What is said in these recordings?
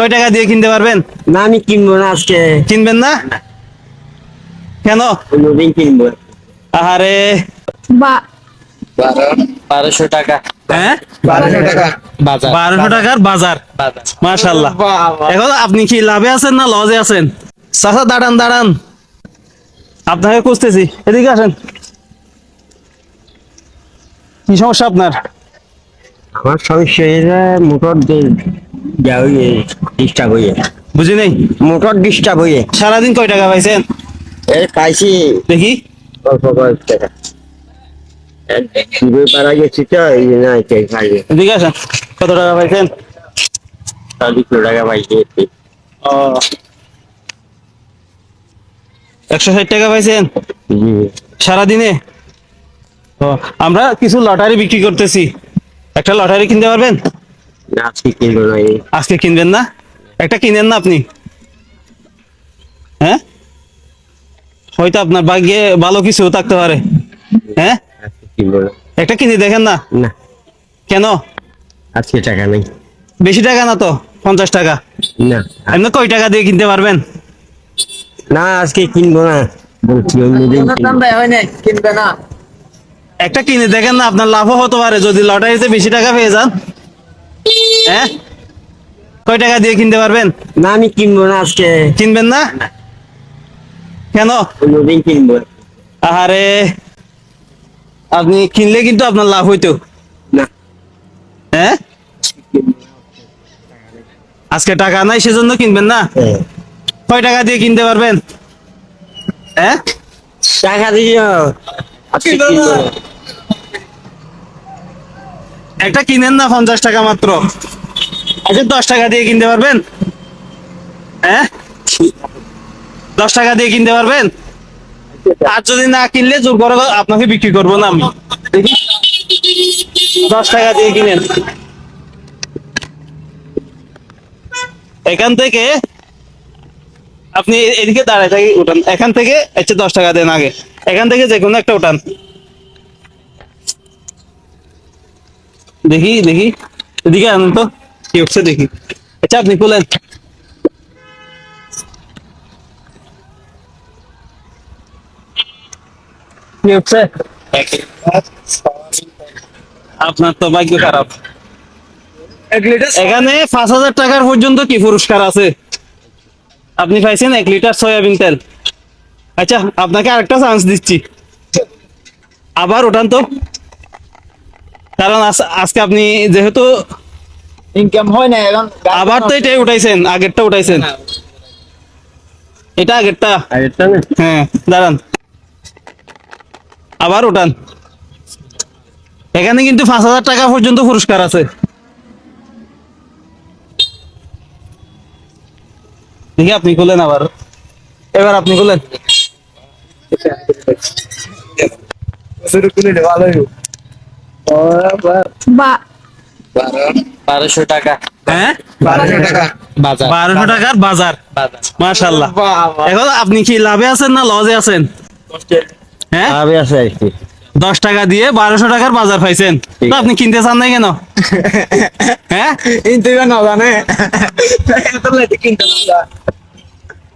কয় টাকা দিয়ে কিনতে পারবেন? না আমি কিনবো না আজকে। কিনবেন না কেন? অন্যদিন কিনবো। আরে বা 1200 টাকা। হ্যাঁ 1200 টাকা বাজার। 1200 টাকার বাজার। মাশাআল্লাহ। এখন আপনি কি লাভে আছেন না লসে আছেন? চাচা দাঁড়ান দাঁড়ান, আপনাকে খুঁজতেছি, এদিকে আসেন। কি সমস্যা আপনার? আমার সমস্যা হয়েছে মোটর ডিস্টার্ব হয়ে, বুঝি নেই। মোটর ডিস্টার্ব হয়ে। সারাদিন কয় টাকা পাইছেন এই পাইছি দেখি? অল্প কয়েক টাকা। দূরে পাড়া গেছি তো এই জন্য খাইবে। এদিকে আসেন, কত টাকা পাইছেন? 200 টাকা পাইছি। ও 160 টাকা পাইছেন সারাদিনে? ও আমরা কিছু লটারি বিক্রি করতেছি, একটা লটারি কিনতে পারবেন? না আজকে কিনবো না। আজকে কিনবেন না? একটা কিনেন না আপনি? হ্যাঁ, হয়তো আপনার ভাগ্যে ভালো কিছু থাকতে পারে। হ্যাঁ, আজকে কিনবো না। একটা কিনে দেখেন না। না কেন? আজকে টাকা নেই। বেশি টাকা না তো, 50 টাকা। না এমনি কয় টাকা দিয়ে কিনতে পারবেন? না আজকে কিনবো না বলছি, অন্যদিন কিনবো। কিনবে না। একটা কিনে দেখেন না, আপনার লাভও হতে পারে যদি লটারিতে বেশি টাকা পেয়ে যান। হ্যাঁ, কয় টাকা দিয়ে কিনতে পারবেন? না আমি কিনবো না আজকে। কিনবেন না কেন? অন্যদিন কিনবো। আরে আপনি কিনলে কিন্তু আপনার লাভ হইতো। না হ্যাঁ, আজকে টাকা নাই সেজন্য কিনবেন না? হ্যাঁ। কয় টাকা দিয়ে কিনতে পারবেন? হ্যাঁ, টাকা দিও আজকে কিনবো না। একটা কিনেন না, 50 টাকা মাত্র। আচ্ছা 10 টাকা দিয়ে কিনতে পারবেন? হ্যাঁ, 10 টাকা দিয়ে কিনতে পারবেন? আর যদি না কিনলে জোর করে আপনাকে বিক্রি করবো না আমি। দেখি 10 টাকা দিয়ে কিনেন। এখান থেকে আপনি এদিকে দাঁড়ায় থাকি, উঠান এখান থেকে। আচ্ছা 10 টাকা দেন আগে, এখান থেকে যে কোনো একটা উঠান। দেখি দেখি, এদিকে আনুন তো, কি হচ্ছে দেখি। আচ্ছা আপনি খুলেন। কি হচ্ছে? আপনার তো ভাগ্য খারাপ। এখানে 5,000 টাকার পর্যন্ত কি পুরস্কার আছে। আপনি পাইছেন 1 লিটার সয়াবিন তেল। আচ্ছা আপনাকে আরেকটা চান্স দিচ্ছি, আবার ওঠান তো। কারণ আজকে আপনি যেহেতু ইনকাম হয় না এখন। আবার তো এটাই উঠাইছেন, আগেরটা উঠাইছেন, এটা আগেরটা। আরেকটা না হ্যাঁ দাঁড়ান, আবার উঠান। এখানে কিন্তু 5,000 টাকা পর্যন্ত পুরস্কার আছে। দেখি আপনি খুলেন আবার, এবার আপনি খুলেন। শুরু করে দে ভালো হইব। বা 1200 টাকা। হ্যাঁ 1200 টাকা বাজার। 1200 টাকার বাজার। বাজার। মাশাআল্লাহ। এখন আপনি কি লাভে আছেন না লসে আছেন? হ্যাঁ, আমি আছে আর কি। 10 টাকা দিয়ে 1200 টাকার বাজার পাইছেন, তো আপনি কিনতে চান নাই কেন? হ্যাঁ, ইনতে না জানে। এত লেট কিনতে না।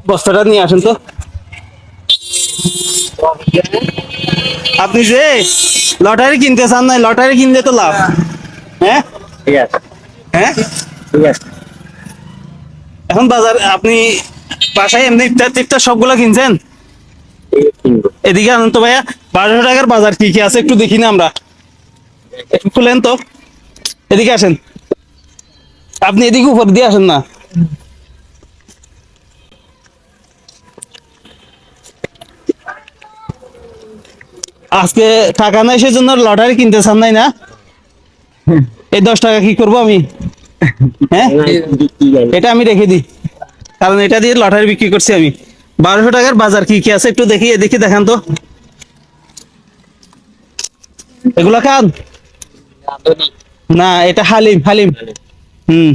বস্তাটা নিয়ে আসেন তো। আপনি যে লটারি কিনতে চান নাই, লটারি কিনলে তো লাভ। হ্যাঁ ঠিক আছে হ্যাঁ, ঠিক আছে। এখন বাজার আপনি বাসায় এমনি ইফতার টিফতার সবগুলো কিনছেন? এই কিনবো। এদিকে আনন্দ ভাইয়া, 1200 টাকার বাজার কি কি আছে একটু দেখি না আমরা। একটু খুলেন তো, এদিকে আসেন। আপনি এদিকে উপর দিয়ে আসেন না। আজকে টাকা নাই সেজন্য লটারি কিনতে চান নাই না? এই 10 টাকা কি করবো আমি? হ্যাঁ, এটা আমি রেখে দিই, কারণ এটা দিয়ে লটারি বিক্রি করছি আমি। 1200 টাকার বাজার কি কি আছে একটু দেখি, এদিকে দেখান তো। এগুলা খান না, এটা হালিম হালিম। হুম,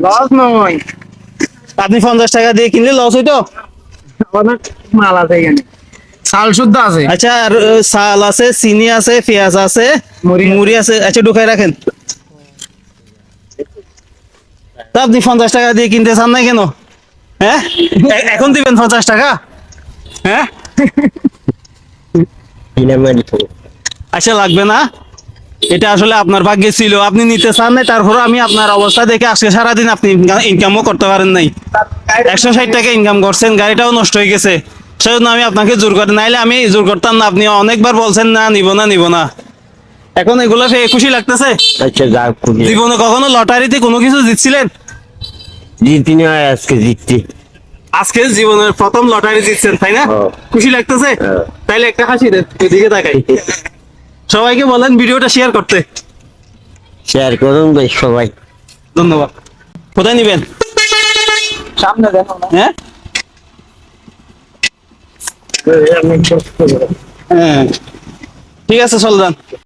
লস নয়। আপনি 50 টাকা দিয়ে কিনলে লস হইতো? অনেক মাল আছে এখানে। চাল শুদ্ধ আছে আচ্ছা আর চাল আছে, চিনি আছে, পেঁয়াজ আছে, মুড়ি আছে। আচ্ছা ঢুকাই রাখেন। তা আপনি 50 টাকা দিয়ে কিনতে চান না কেন? হ্যাঁ, এখন দিবেন 50 টাকা? হ্যাঁ, কিনা মারি তো আচ্ছা লাগবে না। এটা আসলে আপনার ভাগ্যে ছিল, আপনি নিতে চান না। তারপরে আমি আপনার অবস্থা দেখে আজকে সারাদিন আপনি ইনকামও করতে পারেন নাই। 160 টাকা ইনকাম করছেন, গাড়িটাও নষ্ট হয়ে গেছে। সেজন্য আমি আপনাকে জোর করে, নাইলে আমি জোর করতাম না। আপনি অনেকবার বলছেন না, নিব না, নিব না। এখন এগুলো পেয়ে খুশি লাগতেছে? আচ্ছা যা খুঁজে জীবনে কখনো লটারিতে কোনো কিছু জিতছিলেন? জিতি না আজকে জিতছি আজকে জীবনের প্রথম লটারি জিতছেন, তাই না? হ্যাঁ। খুশি লাগতেছে? হ্যাঁ। তাইলে একটা হাসি দেন, এদিকে তাকাই। সবাইকে বলেন ভিডিওটা শেয়ার করতে। শেয়ার করুন ভাই সবাই ধন্যবাদ। কোথায় নিবেন? সামনে দেখো না হ্যাঁ, হ্যাঁ, ঠিক আছে, চল যান।